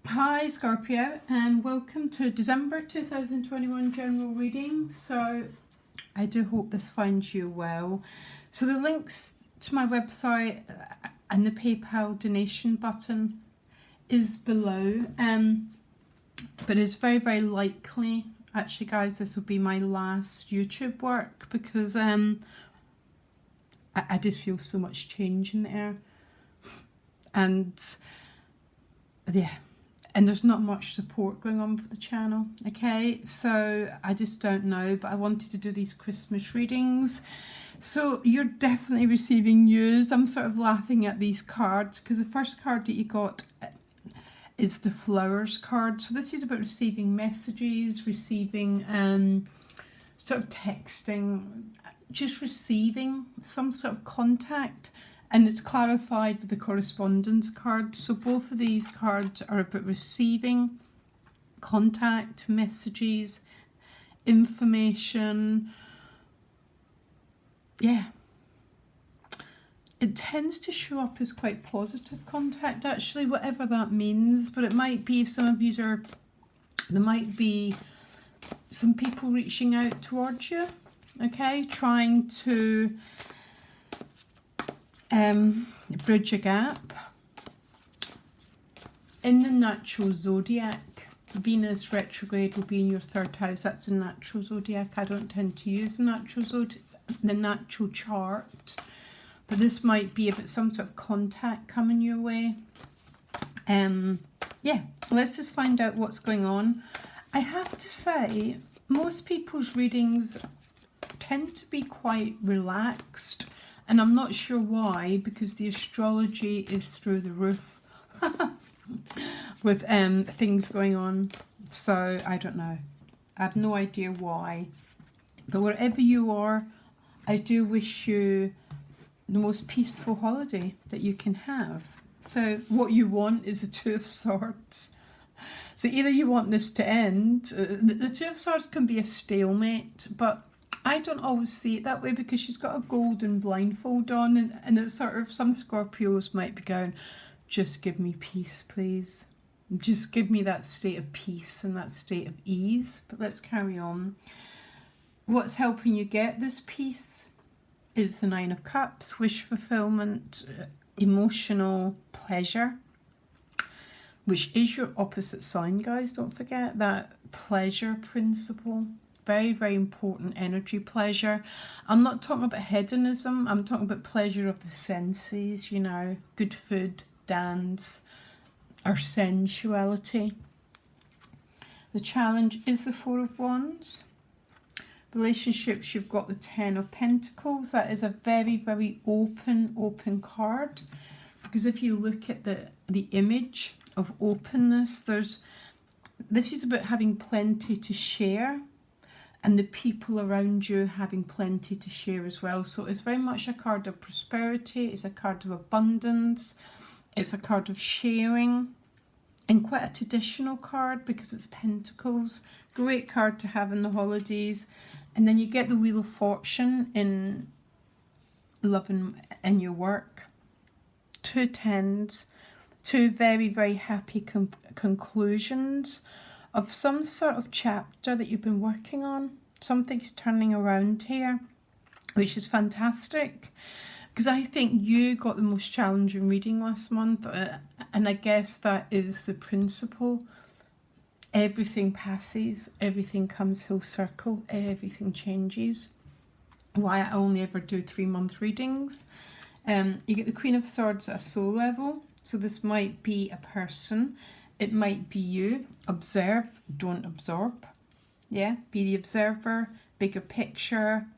Hi Scorpio, and welcome to December 2021 general reading. So I do hope this finds you well. So the links to my website and the PayPal donation button is below, but it's very likely, actually guys, this will be my last YouTube work because I just feel so much change in the air, and yeah, and there's not much support going on for the channel. Okay, so I just don't know, but I wanted to do these Christmas readings. So you're definitely receiving news. I'm sort of laughing at these cards because the first card that you got is the flowers card. So this is about receiving messages, receiving sort of texting, just receiving some sort of contact. And it's clarified with the correspondence card. So both of these cards are about receiving contact, messages, information. Yeah. It tends to show up as quite positive contact, actually, whatever that means. But it might be, if some of you are, there might be some people reaching out towards you, okay, trying to bridge a gap. In the natural zodiac, Venus retrograde will be in your third house. That's the natural zodiac. I don't tend to use the natural chart, but this might be about some sort of contact coming your way. Yeah, let's just find out what's going on. I have to say, most people's readings tend to be quite relaxed. And I'm not sure why, because the astrology is through the roof with things going on. So I don't know. I have no idea why. But wherever you are, I do wish you the most peaceful holiday that you can have. So what you want is a Two of Swords. So either you want this to end. The Two of Swords can be a stalemate, but I don't always see it that way because she's got a golden blindfold on, and it's sort of, some Scorpios might be going, just give me peace, please. Just give me that state of peace and that state of ease. But let's carry on. What's helping you get this peace is the Nine of Cups, wish fulfillment, emotional pleasure, which is your opposite sign, guys. Don't forget that pleasure principle. Very important energy, pleasure. I'm not talking about hedonism. I'm talking about pleasure of the senses, you know, good food, dance, or sensuality. The challenge is the Four of Wands. Relationships, you've got the Ten of Pentacles. That is a very open card, because if you look at the image of openness, this is about having plenty to share, and the people around you having plenty to share as well. So it's very much a card of prosperity, it's a card of abundance, it's a card of sharing, and quite a traditional card because it's Pentacles. Great card to have in the holidays. And then you get the Wheel of Fortune in love and in your work. Two tens, two very happy conclusions of some sort of chapter that you've been working on. Something's turning around here, which is fantastic, because I think you got the most challenging reading last month, and I guess that is the principle. Everything passes, everything comes full circle, everything changes. Why I only ever do 3-month readings. You get the Queen of Swords at a soul level, so this might be a person. It might be you. Observe, don't absorb. Yeah, be the observer, bigger picture.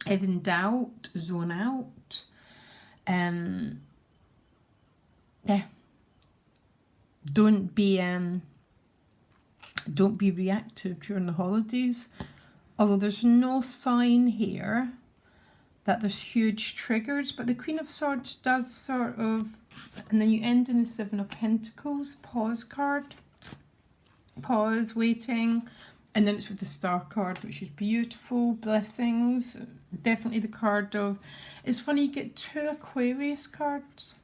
If in doubt, zone out. Yeah. Don't be reactive during the holidays. Although there's no sign here that there's huge triggers, but the Queen of Swords does sort of, and then you end in the Seven of Pentacles, pause card, pause, waiting, and then it's with the Star card, which is beautiful, blessings, definitely the card of, it's funny, you get two Aquarius cards,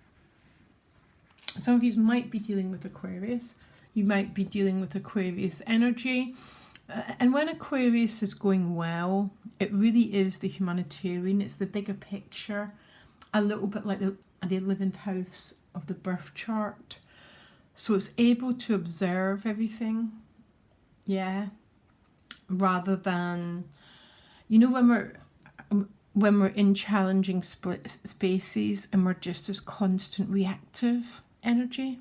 Some of you might be dealing with Aquarius. You might be dealing with Aquarius energy. And when Aquarius is going well, it really is the humanitarian. It's the bigger picture. A little bit like the 11th house of the birth chart. So it's able to observe everything. Yeah. Rather than, you know, when we're in challenging spaces and we're just this constant reactive energy.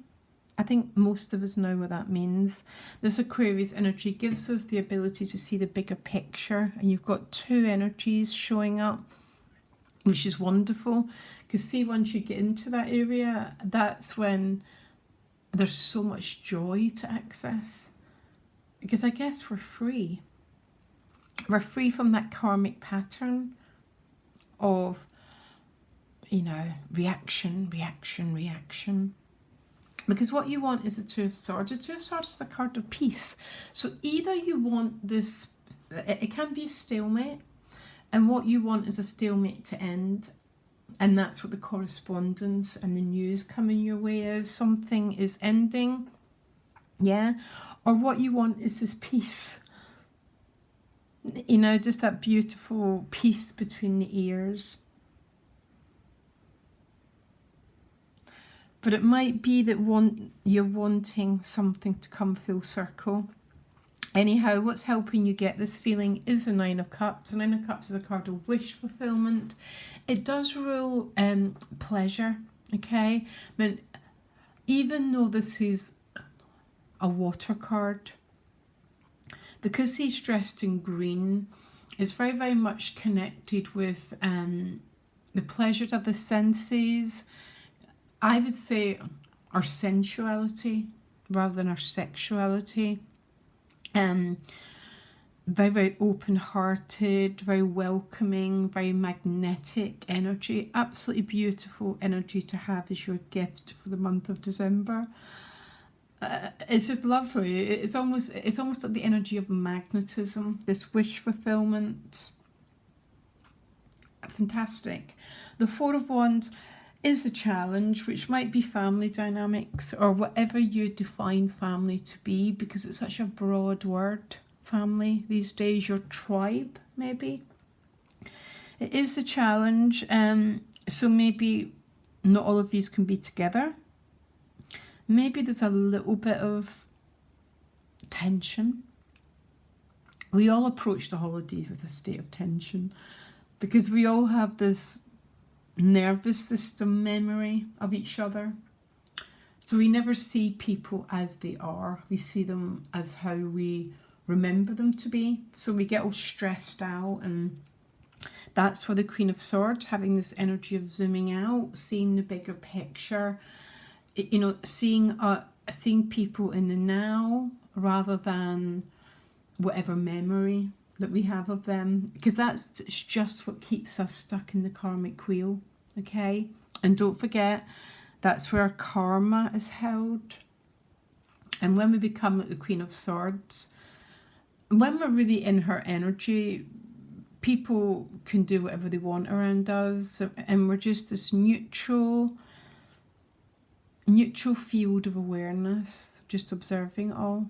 I think most of us know what that means. This Aquarius energy gives us the ability to see the bigger picture, and you've got two energies showing up, which is wonderful, because see, once you get into that area, that's when there's so much joy to access, because I guess we're free. We're free from that karmic pattern of, you know, reaction. Because what you want is the Two of Swords. The Two of Swords is a card of peace. So either you want this, it can be a stalemate, and what you want is a stalemate to end. And that's what the correspondence and the news coming your way is. Something is ending. Yeah. Or what you want is this peace. You know, just that beautiful peace between the ears. But it might be that you're wanting something to come full circle. Anyhow, what's helping you get this feeling is the Nine of Cups. The Nine of Cups is a card of wish fulfillment. It does rule pleasure, okay? But even though this is a water card, because he's dressed in green, it's very, very much connected with the pleasures of the senses. I would say our sensuality rather than our sexuality. Very, very open-hearted, very welcoming, very magnetic energy. Absolutely beautiful energy to have as your gift for the month of December. It's just lovely. It's almost like the energy of magnetism, this wish fulfillment. Fantastic. The Four of Wands is the challenge, which might be family dynamics or whatever you define family to be, because it's such a broad word, family, these days. Your tribe, maybe. It is the challenge. So maybe not all of these can be together. Maybe there's a little bit of tension. We all approach the holidays with a state of tension because we all have this nervous system memory of each other. So we never see people as they are. We see them as how we remember them to be. So we get all stressed out, and that's for the Queen of Swords, having this energy of zooming out, seeing the bigger picture. You know, seeing people in the now rather than whatever memory that we have of them, because that's just what keeps us stuck in the karmic wheel. Okay, and don't forget, that's where our karma is held. And when we become like the Queen of Swords, when we're really in her energy, people can do whatever they want around us, and we're just this neutral field of awareness, just observing it all.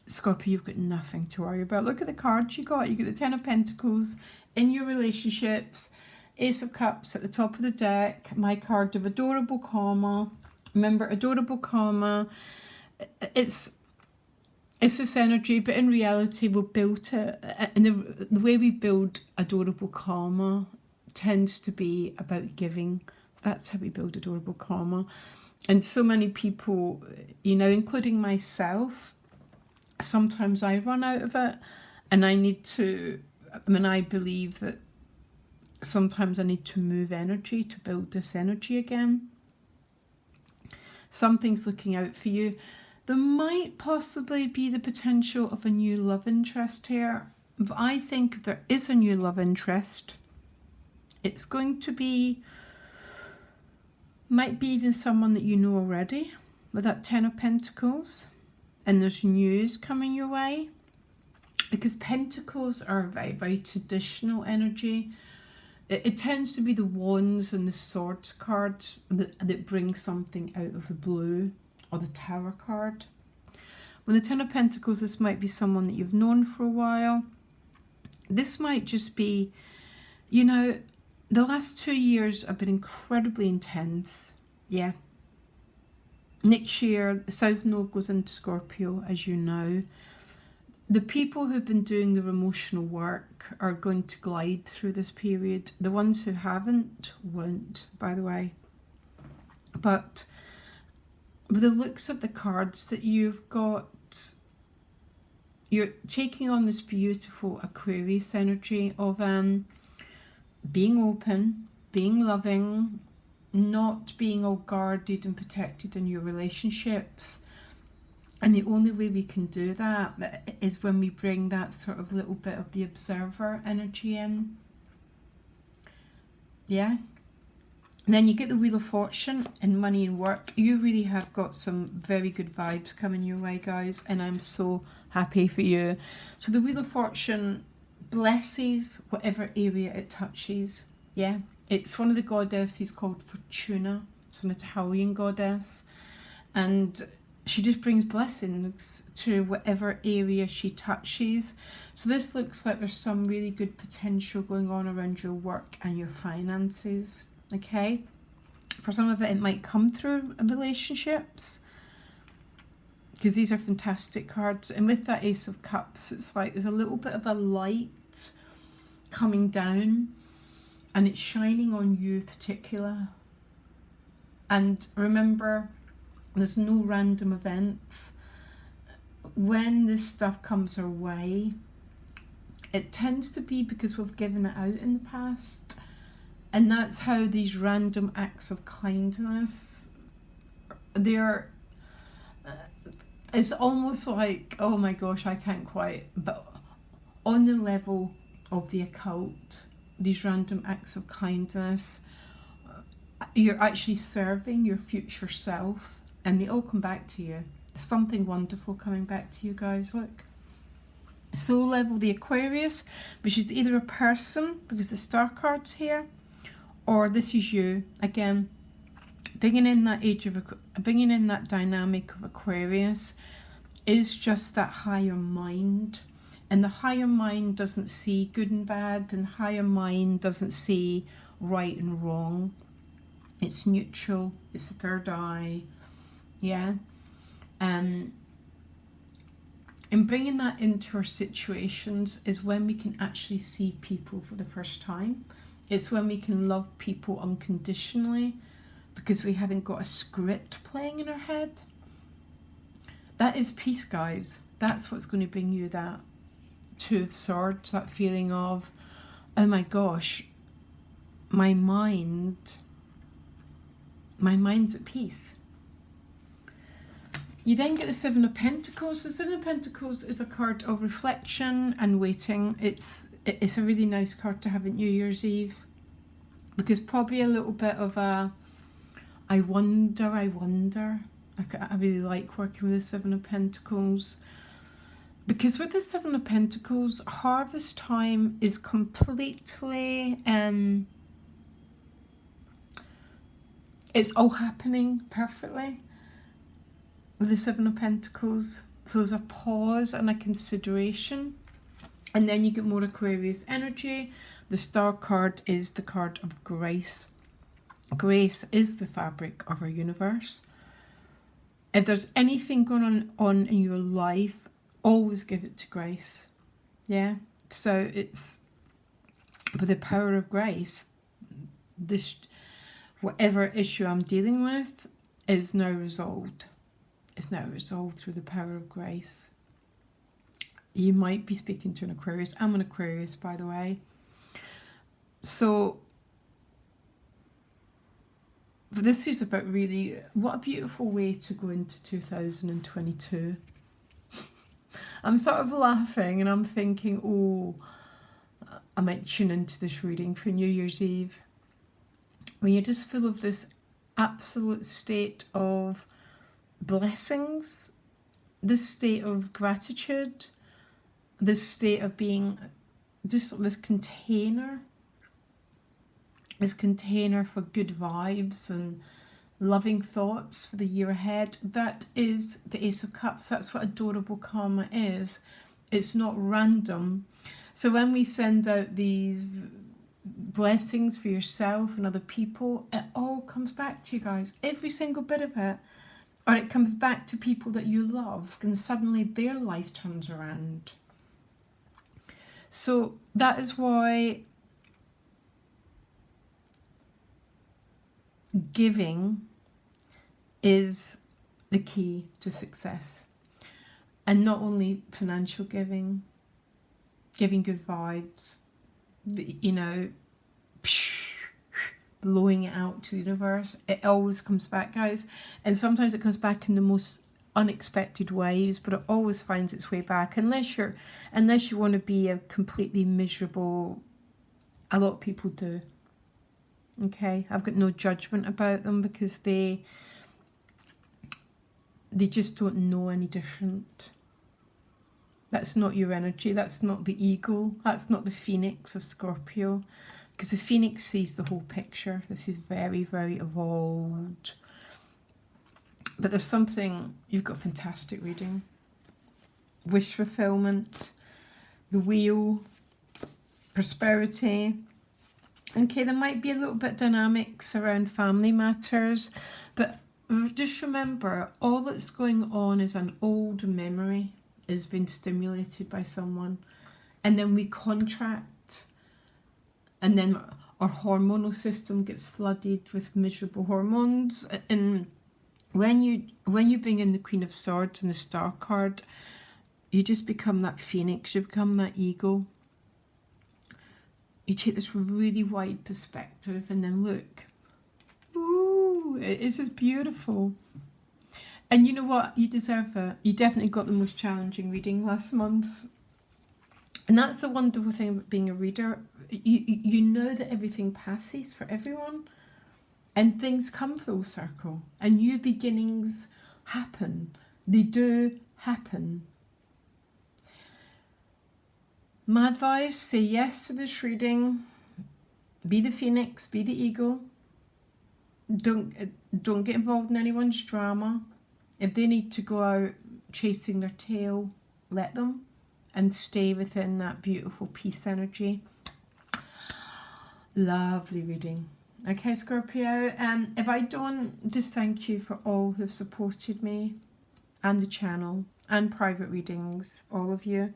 Scorpio, you've got nothing to worry about. Look at the cards you got. You got the Ten of Pentacles in your relationships, Ace of Cups at the top of the deck, my card of adorable karma. Remember, adorable karma, it's this energy, but in reality we built it, and the way we build adorable karma tends to be about giving. That's how we build adorable karma. And so many people, you know, including myself, sometimes I run out of it, and I believe that sometimes I need to move energy to build this energy again. Something's looking out for you. There might possibly be the potential of a new love interest here. But I think if there is a new love interest, it's going to be, might be even someone that you know already, with that Ten of Pentacles. And there's news coming your way. Because Pentacles are a very, very traditional energy. it tends to be the Wands and the Swords cards that bring something out of the blue, or the Tower card. With the Ten of Pentacles, this might be someone that you've known for a while. This might just be, you know, the last 2 years have been incredibly intense. Yeah. Next year, the South Node goes into Scorpio, as you know. The people who've been doing their emotional work are going to glide through this period. The ones who haven't won't, by the way. But with the looks of the cards that you've got, you're taking on this beautiful Aquarius energy of being open, being loving, not being all guarded and protected in your relationships. And the only way we can do that is when we bring that sort of little bit of the observer energy in. Yeah. And then you get the Wheel of Fortune and money and work. You really have got some very good vibes coming your way, guys. And I'm so happy for you. So the Wheel of Fortune blesses whatever area it touches. Yeah. It's one of the goddesses called Fortuna. It's an Italian goddess. And she just brings blessings to whatever area she touches. So this looks like there's some really good potential going on around your work and your finances. Okay, for some of it might come through relationships, because these are fantastic cards. And with that Ace of Cups, it's like there's a little bit of a light coming down, and it's shining on you particular. And remember, there's no random events. When this stuff comes our way, it tends to be because we've given it out in the past. And that's how these random acts of kindness, it's almost like, oh my gosh, I can't quite, but on the level of the occult, these random acts of kindness, you're actually serving your future self, and they all come back to you. There's something wonderful coming back to you, guys. Look. Soul level, the Aquarius, which is either a person, because the star card's here, or this is you. Again, bringing in that dynamic of Aquarius is just that higher mind. And the higher mind doesn't see good and bad, and higher mind doesn't see right and wrong. It's neutral. It's the third eye. Yeah. And bringing that into our situations is when we can actually see people for the first time. It's when we can love people unconditionally, because we haven't got a script playing in our head. That is peace, guys. That's what's going to bring you that Two of Swords, that feeling of, oh my gosh, my mind's at peace. You then get the Seven of Pentacles. The Seven of Pentacles is a card of reflection and waiting. It's a really nice card to have at New Year's Eve, because probably a little bit of a I wonder. I really like working with the Seven of Pentacles, because with the Seven of Pentacles, harvest time is completely it's all happening perfectly with the Seven of Pentacles. So there's a pause and a consideration. And then you get more Aquarius energy. The star card is the card of grace. Grace is the fabric of our universe. If there's anything going on in your life, always give it to grace. Yeah. So it's with the power of grace, this whatever issue I'm dealing with is now resolved. It's now resolved through the power of grace. You might be speaking to an Aquarius. I'm an Aquarius, by the way. So this is about really, what a beautiful way to go into 2022. I'm sort of laughing and I'm thinking, oh, I might tune into this reading for New Year's Eve, when you're just full of this absolute state of blessings, this state of gratitude, this state of being just this container as a container for good vibes and loving thoughts for the year ahead. That is the Ace of Cups. That's what adorable karma is. It's not random. So when we send out these blessings for yourself and other people, it all comes back to you guys, every single bit of it. Or it comes back to people that you love, and suddenly their life turns around. So that is why giving is the key to success. And not only financial giving, giving good vibes, you know, blowing it out to the universe. It always comes back, guys. And sometimes it comes back in the most unexpected ways, but it always finds its way back. Unless you want to be a completely miserable, a lot of people do. Okay, I've got no judgment about them, because they just don't know any different. That's not your energy. That's not the ego. That's not the phoenix of Scorpio. Because the phoenix sees the whole picture. This is very, very evolved. But there's something, you've got fantastic reading. Wish fulfillment, the wheel, prosperity. Okay, there might be a little bit dynamics around family matters, but just remember, all that's going on is an old memory is being stimulated by someone, and then we contract, and then our hormonal system gets flooded with miserable hormones. And when you bring in the Queen of Swords and the Star card, you just become that phoenix, you become that ego. You take this really wide perspective, and then look, ooh, it is just beautiful. And you know what? You deserve it. You definitely got the most challenging reading last month. And that's the wonderful thing about being a reader. You know that everything passes for everyone, and things come full circle, and new beginnings happen. They do happen. My advice, say yes to this reading. Be the phoenix, be the ego. Don't get involved in anyone's drama. If they need to go out chasing their tail, let them, and stay within that beautiful peace energy. Lovely reading. Okay, Scorpio, if I don't, just thank you for all who've supported me and the channel and private readings, all of you.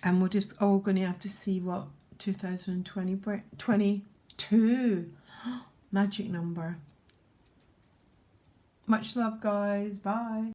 And we're just all going to have to see what 2022 magic number. Much love, guys. Bye.